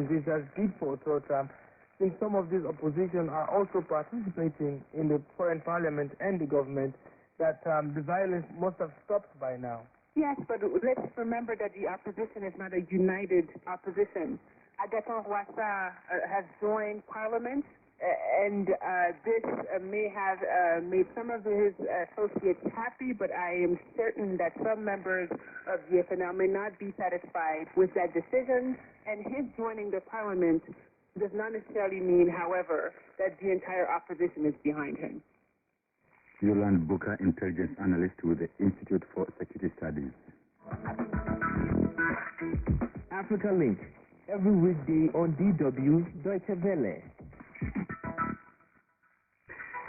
musicians did foretold since some of these opposition are also participating in the foreign parliament and the government, that the violence must have stopped by now. Yes, but let's remember that the opposition is not a united opposition. Agathon Rwasa has joined parliament, and this may have made some of his associates happy, but I am certain that some members of the FNL may not be satisfied with that decision, and his joining the parliament does not necessarily mean, however, that the entire opposition is behind him. Yolande Booker, intelligence analyst with the Institute for Security Studies. Africa Link, every weekday on DW Deutsche Welle.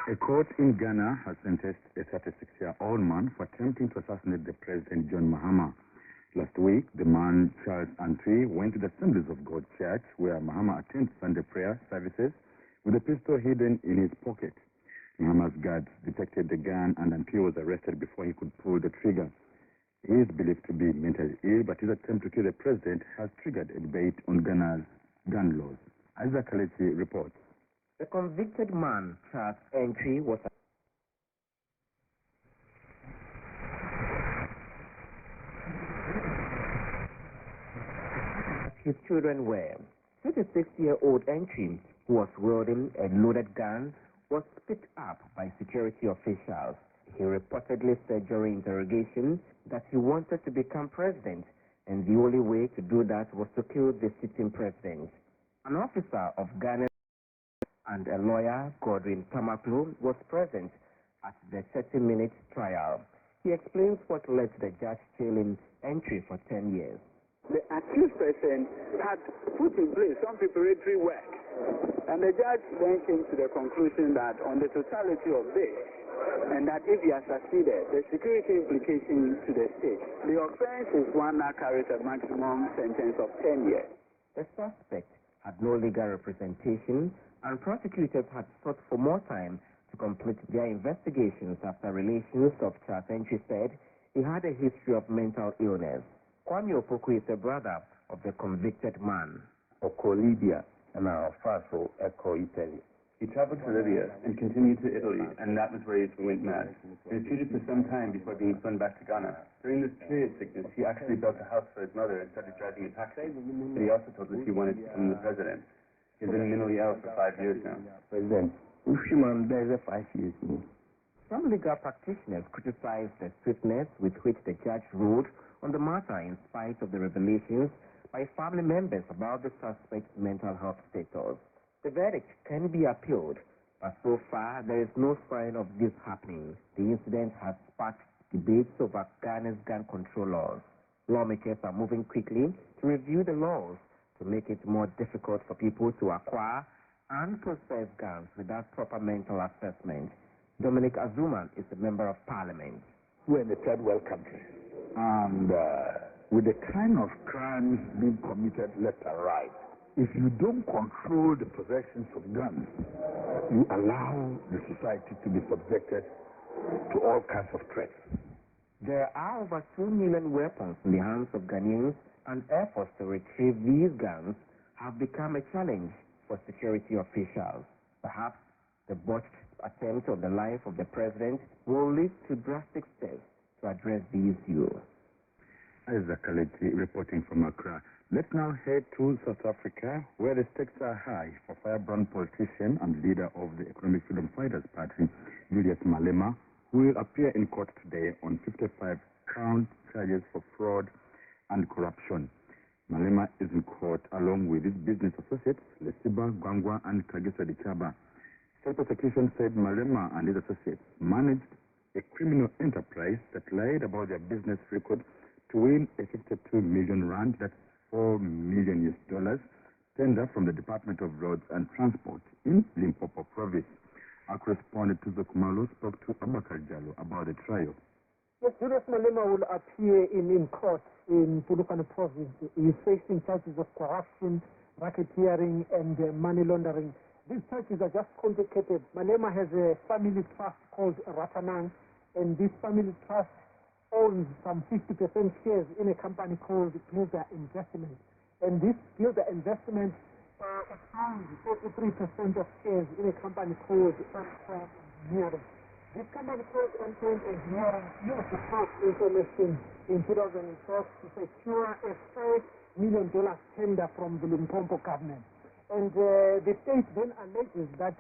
A court in Ghana has sentenced a 36-year-old man for attempting to assassinate the President John Mahama. Last week, the man, Charles Antwi, went to the Assemblies of God Church, where Mahama attended Sunday prayer services with a pistol hidden in his pocket. Mahama's guards detected the gun, and Antwi was arrested before he could pull the trigger. He is believed to be mentally ill, but his attempt to kill the president has triggered a debate on Ghana's gun laws. Isaac Kalechi reports. The convicted man, Charles Antwi, was his children were. 36-year-old Antwi, who was wielding a loaded gun, was picked up by security officials. He reportedly said during interrogation that he wanted to become president, and the only way to do that was to kill the sitting president. An officer of Ghana and a lawyer, Godwin Tamaklo, was present at the 30-minute trial. He explains what led the judge jailing Antwi for 10 years. The accused person had put in place some preparatory work, and the judge then came to the conclusion that on the totality of this, and that if he has succeeded, the security implications to the state, the offense is one that carries a maximum sentence of 10 years. The suspect had no legal representation, and prosecutors had sought for more time to complete their investigations after relations of Charles Antwi said he had a history of mental illness. Kwame Opoku is a brother of the convicted man. Libya and our Faso Eco Italy. He traveled to Libya and continued to Italy, and that was where he went mad. He was treated for some time before being flown back to Ghana. During this period sickness, he actually built a house for his mother and started driving a taxi. But he also told us he wanted to become the president. He's been mentally ill for 5 years now. President, Ushiman, there's 5 years now. Some legal practitioners criticized the swiftness with which the judge ruled on the matter in spite of the revelations by family members about the suspect's mental health status. The verdict can be appealed, but so far there is no sign of this happening. The incident has sparked debates over Ghana's gun control laws. Lawmakers are moving quickly to review the laws to make it more difficult for people to acquire and possess guns without proper mental assessment. Dominic Azuma is a member of parliament. We're in a third world country, and with the kind of crimes being committed left and right, if you don't control the possessions of guns, you allow the society to be subjected to all kinds of threats. There are over 2 million weapons in the hands of Ghanaians, and efforts to retrieve these guns have become a challenge for security officials. Perhaps the botched attempt on the life of the president will lead to drastic steps to address the issue. Isaac Kalechi reporting from Accra. Let's now head to South Africa, where the stakes are high for firebrand politician and leader of the Economic Freedom Fighters Party, Julius Malema, who will appear in court today on 55-count charges for fraud and corruption. Malema is in court along with his business associates, Lesiba, Gwangwa, and Kagesa Dichaba. State prosecution said Malema and his associates managed a criminal enterprise that lied about their business record to win a 52 million rand, that's $4 million tender from the Department of Roads and Transport in Limpopo province. Our correspondent Tuzo Kumalo spoke to Abakar Jallo about the trial. Yes, Julius Malema will appear in court in Pulukane province. He is facing charges of corruption, racketeering, and money laundering. These charges are just complicated. Malema has a family trust called Ratanang, and this family trust owns some 50% shares in a company called Plaza Investment. And this builder investment accounts 43% of shares in a company called On-Point Engineering. This company called On-Point Engineering used the false information in 2012 to secure a $5 million tender from the Limpopo government. And the state then alleges that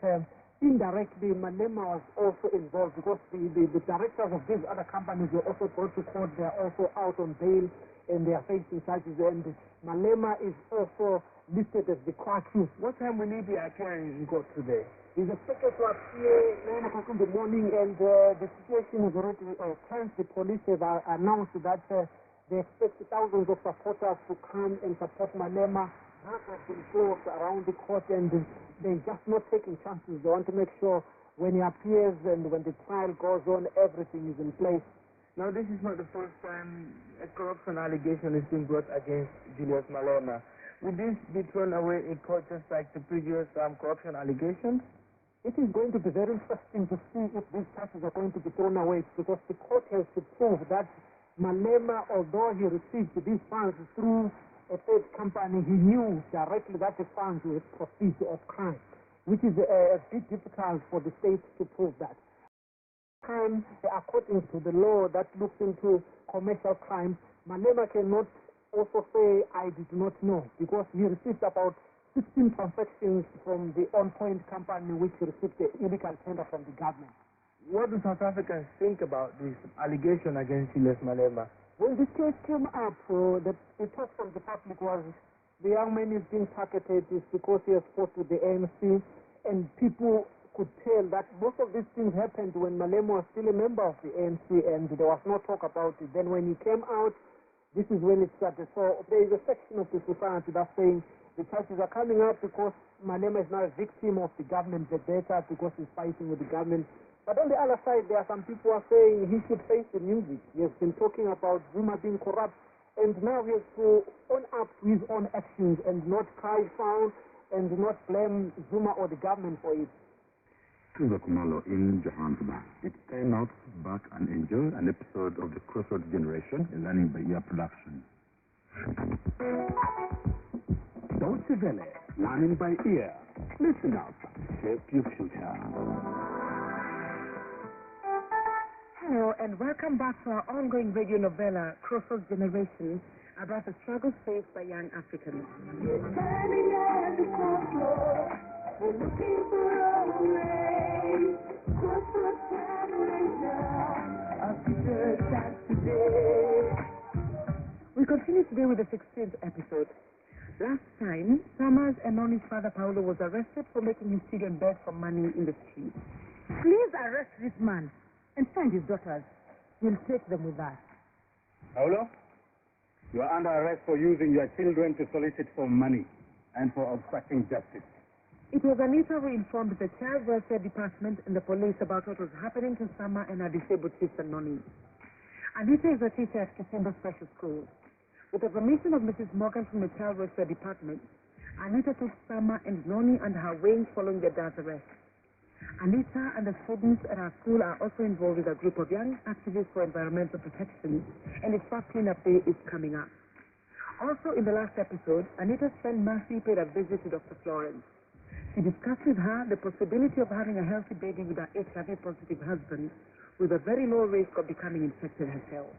indirectly Malema was also involved because the directors of these other companies were also brought to court. They are also out on bail and they are facing charges. And Malema is also listed as the accused. What time will he be appearing in court today? He's expected to appear 9 o'clock in the morning, and the situation is already tense. The police have announced that they expect thousands of supporters to come and support Malema. Drugs have been closed around the court, and they're just not taking chances. They want to make sure when he appears and when the trial goes on, everything is in place. Now, this is not the first time a corruption allegation is being brought against Julius Malema. Will this be thrown away in court just like the previous corruption allegations? It is going to be very interesting to see if these charges are going to be thrown away, because the court has to prove that Malema, although he received these funds through a third company, he knew directly that the funds were proceeds of crime, which is a bit difficult for the state to prove that. According to the law that looks into commercial crimes, Malema cannot also say, I did not know, because he received about 16 transactions from the On-Point company, which received the illegal tender from the government. What do South Africans think about this allegation against Julius Malema? When this case came up, the talk from the public was the young man is being targeted is because he has fought with the ANC, and people could tell that most of these things happened when Malema was still a member of the ANC, and there was no talk about it. Then when he came out, this is when it started. So there is a section of the society that's saying the charges are coming up because Malema is now a victim of the government vendetta because he's fighting with the government. But on the other side, there are some people who are saying he should face the music. He has been talking about Zuma being corrupt, and now he has to own up to his own actions and not cry foul and not blame Zuma or the government for it. Tuva Kumalo in Johannesburg. It's time now to sit back and enjoy an episode of the Crossroads Generation, a Learning by Ear production. Deutsche Welle, learning by ear. Listen up, shape your future. Hello, and welcome back to our ongoing radio novella, Crossroads Generation, about the struggles faced by young Africans. We're standing at the crossroads, we're looking for a way. Crossroads Generation, our future starts today. We continue today with the 16th episode. Last time, Summers and Noni's father Paulo was arrested for making his children beg for money in the street. Please arrest this man and find his daughters. We'll take them with us. Paulo, you are under arrest for using your children to solicit for money and for obstructing justice. It was Anita who informed the Child Welfare Department and the police about what was happening to Summer and her disabled sister Noni. Anita is a teacher at Kisimba Special School. With the permission of Mrs. Morgan from the Child Welfare Department, Anita took Summer and Noni under her wing following their dad's arrest. Anita and the students at our school are also involved with a group of young activists for environmental protection, and its first cleanup day is coming up. Also, in the last episode, Anita's friend Mercy paid a visit to Dr. Florence. She discussed with her the possibility of having a healthy baby with her HIV-positive husband, with a very low risk of becoming infected herself.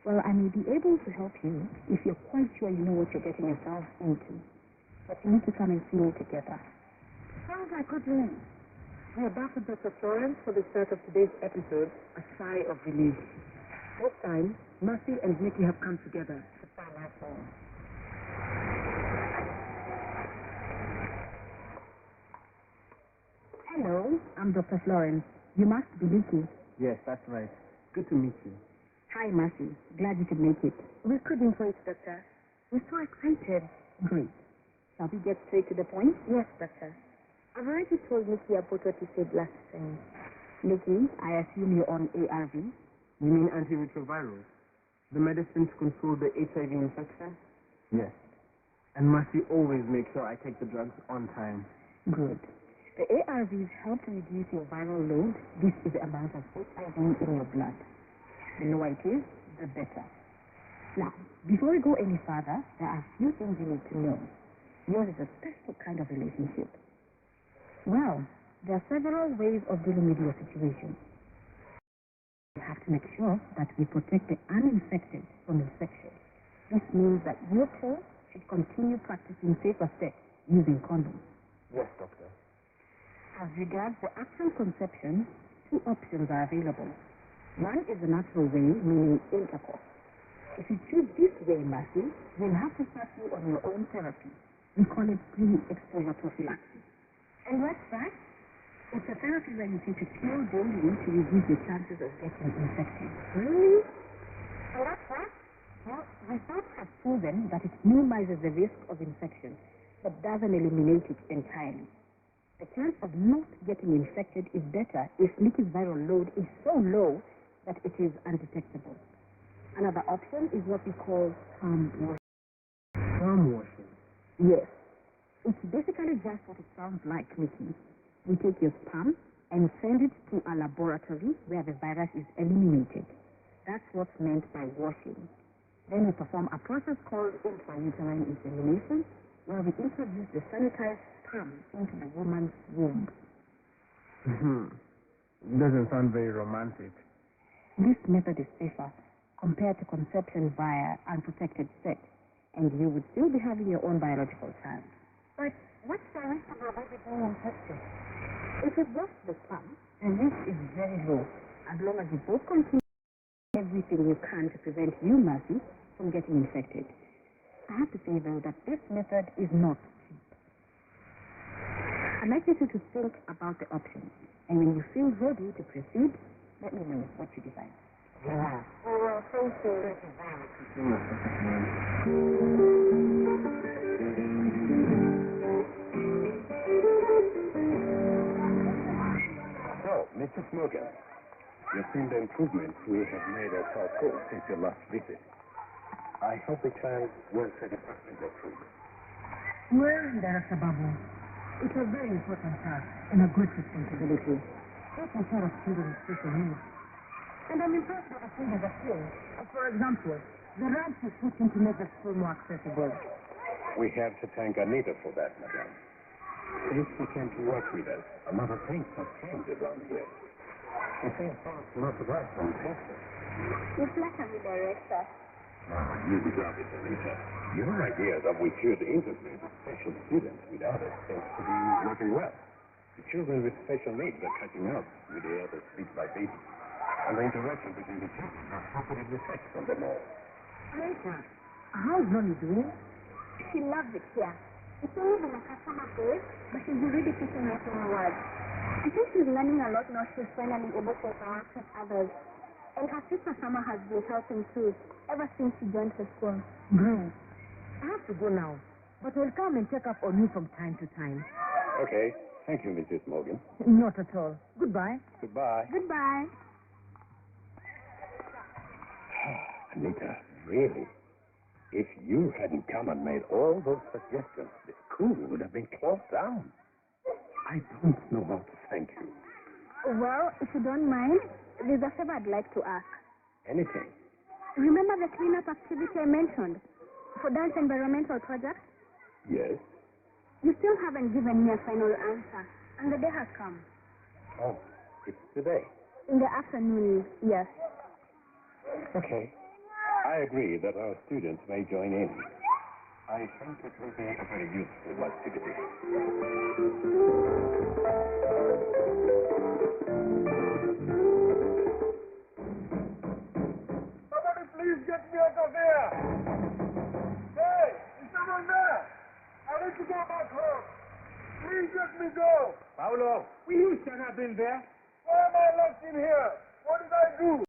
Well, I may be able to help you if you're quite sure you know what you're getting yourself into. But you need to come and see me together. Sounds like good news. We are back with Dr. Florence for the start of today's episode, A Sigh of Relief. This time, Mercy and Nikki have come together to find our phone. Hello, I'm Dr. Florence. You must be Nikki. Yes, that's right. Good to meet you. Hi, Mercy. Glad you could make it. We couldn't wait, Doctor. We're so excited. Great. Shall we get straight to the point? Yes, Doctor. I've already told Nikki about what you said last time. Nikki, I assume you're on ARV? You mean antiretrovirals? The medicine to control the HIV infection? Yes. And Mercy always makes sure I take the drugs on time. Good. The ARVs help to reduce your viral load. This is the amount of HIV in your blood. The lower it is, the better. Now, before we go any further, there are a few things you need to know. Yours is a special kind of relationship. Well, there are several ways of dealing with your situation. We have to make sure that we protect the uninfected from infection. This means that you two should continue practicing safer steps using condoms. Yes, doctor. As regards the actual conception, two options are available. One is the natural way, meaning intercourse. If you choose this way, Matthew, we'll have to start you on your own therapy. We call it pre-exposure prophylaxis. And what's that? It's a therapy where you take a pill daily to reduce your chances of getting infected. Really? And what's that? Well, research has proven that it minimizes the risk of infection, but doesn't eliminate it entirely. The chance of not getting infected is better if liquid viral load is so low that it is undetectable. Another option is what we call palm washing. Palm washing? Yes. It's basically just what it sounds like, Mickey. We take your sperm and send it to a laboratory where the virus is eliminated. That's what's meant by washing. Then we perform a process called intrauterine insemination, where we introduce the sanitized sperm into the woman's womb. Doesn't sound very romantic. This method is safer compared to conception via unprotected sex, and you would still be having your own biological child. But what's the risk of your baby being infected? If you wash the sperm, the risk is very low, as long as you both continue everything you can to prevent you, Matthew, from getting infected. I have to say, though, that this method is not cheap. I'd like you to think about the options, and when you feel ready to proceed, let me know what you decide. Yeah. Well, thank you. So, Mr. Smogan, you've seen the improvements we have made at our school since your last visit. I hope the child will satisfactorily through. Well, Director Babu, it was a very important task and a great responsibility. Taking care of children with special needs. And I'm impressed with the things that changed. For example, the ramps were put in to make the school more accessible. We have to thank Anita for that, madam. Since she came to work with us, a lot of things have changed around here. She thinks not right from Texas. You flatter me, Director. You deserve it, Anita. Your idea that we should integrate special students without us seems to be working well. The children with special needs are catching up with the others bit by bit. And the interaction between the children has positive effects on them all. Anita, how's Ronnie doing? She loves it here. It's only been a customer phase, but she's already picking up more words. I think she's learning a lot now. She's finally able to interact with others. And her sister Summer has been helping too, ever since she joined the school. Great. I have to go now, but we'll come and check up on you from time to time. Okay. Thank you, Mrs. Morgan. Not at all. Goodbye. Goodbye. Goodbye. Anita, really? If you hadn't come and made all those suggestions, the school would have been closed down. I don't know how to thank you. Well, if you don't mind, there's a favor I'd like to ask. Anything? Remember the cleanup activity I mentioned for Dance Environmental Project? Yes. You still haven't given me a final answer, and the day has come. Oh, it's today. In the afternoon, yes. Okay. I agree that our students may join in. I think it will be a very useful activity. Somebody please get me out of here! Hey, is someone there? I need to go back home. Please let me go. Paulo, will you shut up in there? Why am I locked in here? What did I do?